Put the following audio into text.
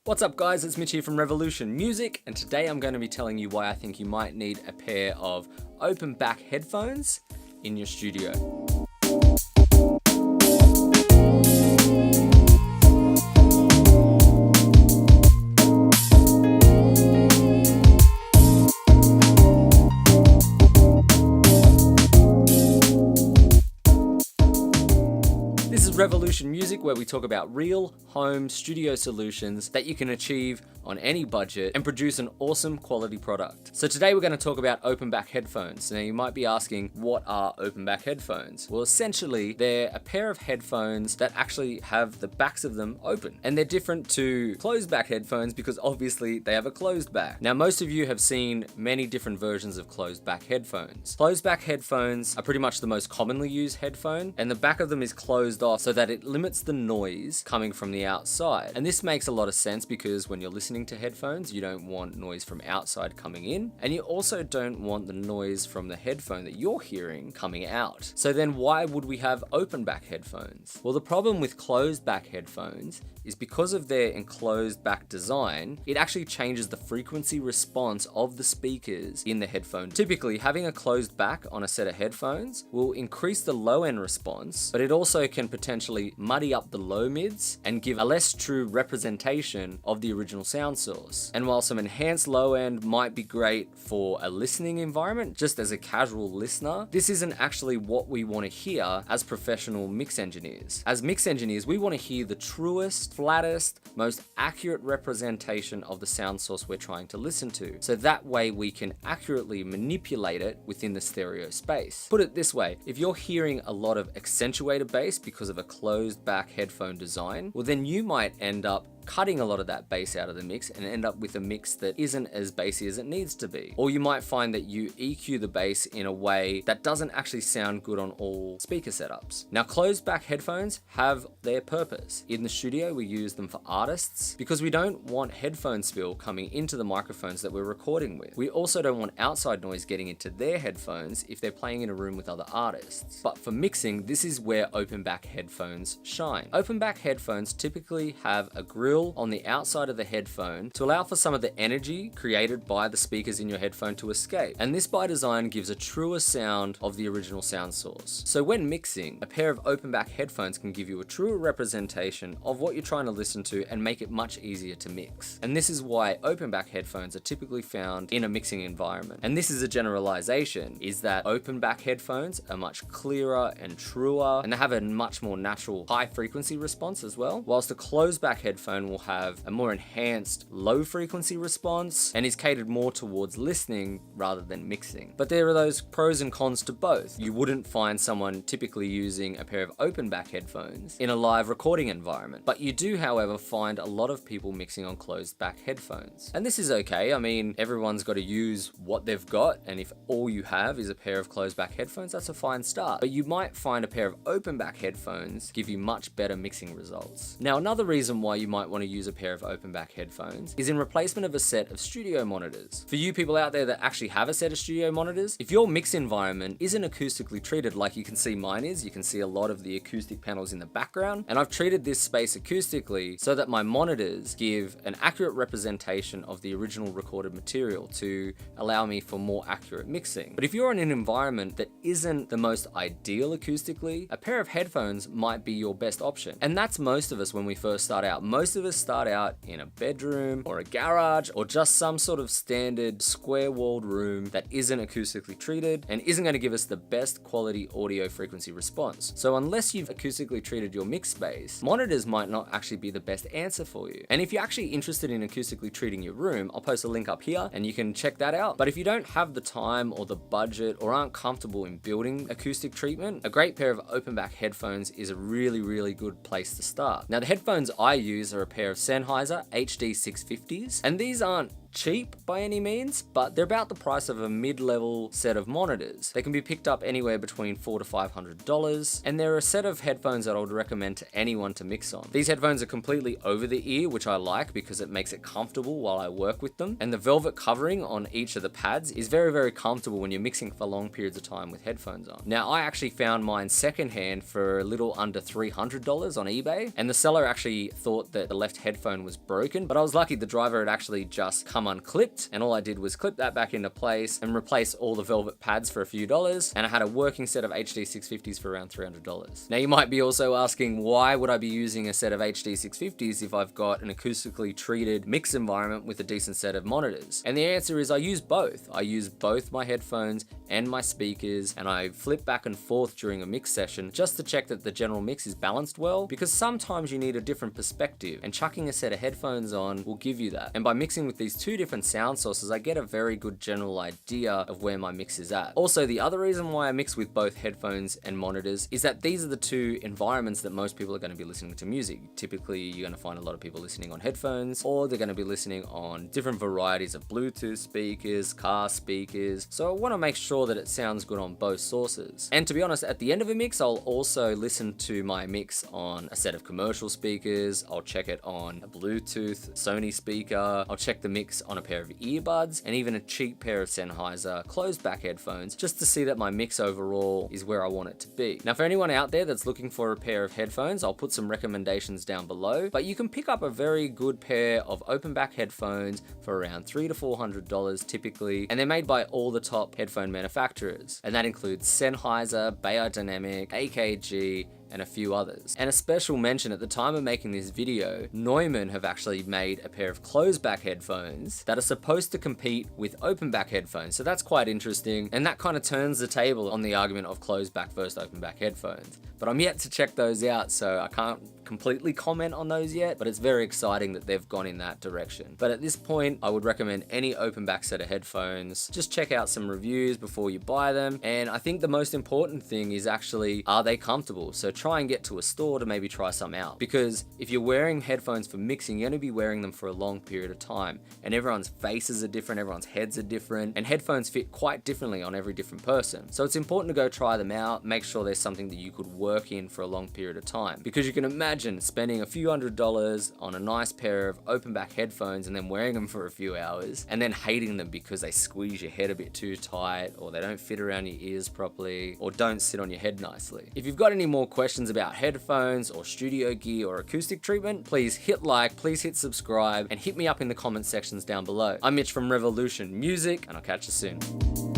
What's up guys, it's Mitch here from Revolution Music, and today I'm going to be telling you why I think you might need a pair of open back headphones in your studio. This is Revolution Music, where we talk about real home studio solutions that you can achieve on any budget and produce an awesome quality product. So today we're going to talk about open back headphones. Now you might be asking, what are open back headphones? Well, essentially they're a pair of headphones that actually have the backs of them open, and they're different to closed back headphones because obviously they have a closed back. Now most of you have seen many different versions of closed back headphones. Closed back headphones are pretty much the most commonly used headphone, and the back of them is closed off so that it limits the noise coming from the outside. And this makes a lot of sense because when you're listening to headphones, you don't want noise from outside coming in, and you also don't want the noise from the headphone that you're hearing coming out. So then why would we have open back headphones? Well, the problem with closed back headphones is because of their enclosed back design, it actually changes the frequency response of the speakers in the headphone. Typically, having a closed back on a set of headphones will increase the low end response, but it also can potentially muddy up the low mids and give a less true representation of the original sound source. And while some enhanced low end might be great for a listening environment, just as a casual listener, this isn't actually what we want to hear as professional mix engineers. As mix engineers, we want to hear the truest, flattest, most accurate representation of the sound source we're trying to listen to. So that way we can accurately manipulate it within the stereo space. Put it this way, if you're hearing a lot of accentuated bass because of a closed back headphone design, well then you might end up cutting a lot of that bass out of the mix and end up with a mix that isn't as bassy as it needs to be. Or you might find that you EQ the bass in a way that doesn't actually sound good on all speaker setups. Now, closed back headphones have their purpose. In the studio, we use them for artists because we don't want headphone spill coming into the microphones that we're recording with. We also don't want outside noise getting into their headphones if they're playing in a room with other artists. But for mixing, this is where open back headphones shine. Open back headphones typically have a grill on the outside of the headphone to allow for some of the energy created by the speakers in your headphone to escape. And this by design gives a truer sound of the original sound source. So when mixing, a pair of open back headphones can give you a truer representation of what you're trying to listen to and make it much easier to mix. And this is why open back headphones are typically found in a mixing environment. And this is a generalization, is that open back headphones are much clearer and truer, and they have a much more natural high frequency response as well, whilst a closed back headphone will have a more enhanced low frequency response and is catered more towards listening rather than mixing. But there are those pros and cons to both. You wouldn't find someone typically using a pair of open back headphones in a live recording environment, but you do, however, find a lot of people mixing on closed back headphones. And this is okay. I mean, everyone's got to use what they've got, and if all you have is a pair of closed back headphones, that's a fine start. But you might find a pair of open back headphones give you much better mixing results. Now, another reason why you might want to use a pair of open back headphones is in replacement of a set of studio monitors. For you people out there that actually have a set of studio monitors, if your mix environment isn't acoustically treated like you can see mine is, you can see a lot of the acoustic panels in the background, and I've treated this space acoustically so that my monitors give an accurate representation of the original recorded material to allow me for more accurate mixing. But if you're in an environment that isn't the most ideal acoustically, a pair of headphones might be your best option. And that's most of us when we first start out. Most of us start out in a bedroom or a garage or just some sort of standard square walled room that isn't acoustically treated and isn't going to give us the best quality audio frequency response. So unless you've acoustically treated your mix space, monitors might not actually be the best answer for you. And if you're actually interested in acoustically treating your room, I'll post a link up here and you can check that out. But if you don't have the time or the budget or aren't comfortable in building acoustic treatment, a great pair of open back headphones is a really good place to start. Now, the headphones I use are a pair of Sennheiser HD 650s, and these aren't cheap by any means, but they're about the price of a mid-level set of monitors. They can be picked up anywhere between $400 to $500, and they're a set of headphones that I would recommend to anyone to mix on. These headphones are completely over the ear, which I like because it makes it comfortable while I work with them, and the velvet covering on each of the pads is very, very comfortable when you're mixing for long periods of time with headphones on. Now, I actually found mine secondhand for a little under $300 on eBay, and the seller actually thought that the left headphone was broken, but I was lucky the driver had actually just come unclipped, and all I did was clip that back into place and replace all the velvet pads for a few dollars, and I had a working set of HD 650s for around $300. Now, you might be also asking, why would I be using a set of HD 650s if I've got an acoustically treated mix environment with a decent set of monitors? And the answer is I use both. I use both my headphones and my speakers, and I flip back and forth during a mix session just to check that the general mix is balanced well, because sometimes you need a different perspective, and chucking a set of headphones on will give you that. And by mixing with these two different sound sources, I get a very good general idea of where my mix is at. Also, the other reason why I mix with both headphones and monitors is that these are the two environments that most people are going to be listening to music. Typically, you're going to find a lot of people listening on headphones, or they're going to be listening on different varieties of Bluetooth speakers, car speakers. So I want to make sure that it sounds good on both sources. And to be honest, at the end of a mix, I'll also listen to my mix on a set of commercial speakers. I'll check it on a Bluetooth Sony speaker. I'll check the mix on a pair of earbuds and even a cheap pair of Sennheiser closed back headphones, just to see that my mix overall is where I want it to be. Now, for anyone out there that's looking for a pair of headphones, I'll put some recommendations down below, but you can pick up a very good pair of open back headphones for around $300 to $400 typically, and they're made by all the top headphone manufacturers, and that includes Sennheiser, Beyerdynamic, AKG, and a few others. And a special mention, at the time of making this video, Neumann have actually made a pair of closed back headphones that are supposed to compete with open back headphones. So that's quite interesting, and that kind of turns the table on the argument of closed back versus open back headphones. But I'm yet to check those out, so I can't completely comment on those yet, but it's very exciting that they've gone in that direction. But at this point, I would recommend any open back set of headphones. Just check out some reviews before you buy them, and I think the most important thing is actually, are they comfortable? So try and get to a store to maybe try some out, because if you're wearing headphones for mixing, you're going to be wearing them for a long period of time, and everyone's faces are different, everyone's heads are different, and headphones fit quite differently on every different person. So it's important to go try them out, make sure there's something that you could work in for a long period of time, because you can imagine spending a few $100s on a nice pair of open back headphones and then wearing them for a few hours and then hating them because they squeeze your head a bit too tight, or they don't fit around your ears properly, or don't sit on your head nicely. If you've got any more questions about headphones or studio gear or acoustic treatment, please hit like, please hit subscribe, and hit me up in the comment sections down below. I'm Mitch from Revolution Music, and I'll catch you soon.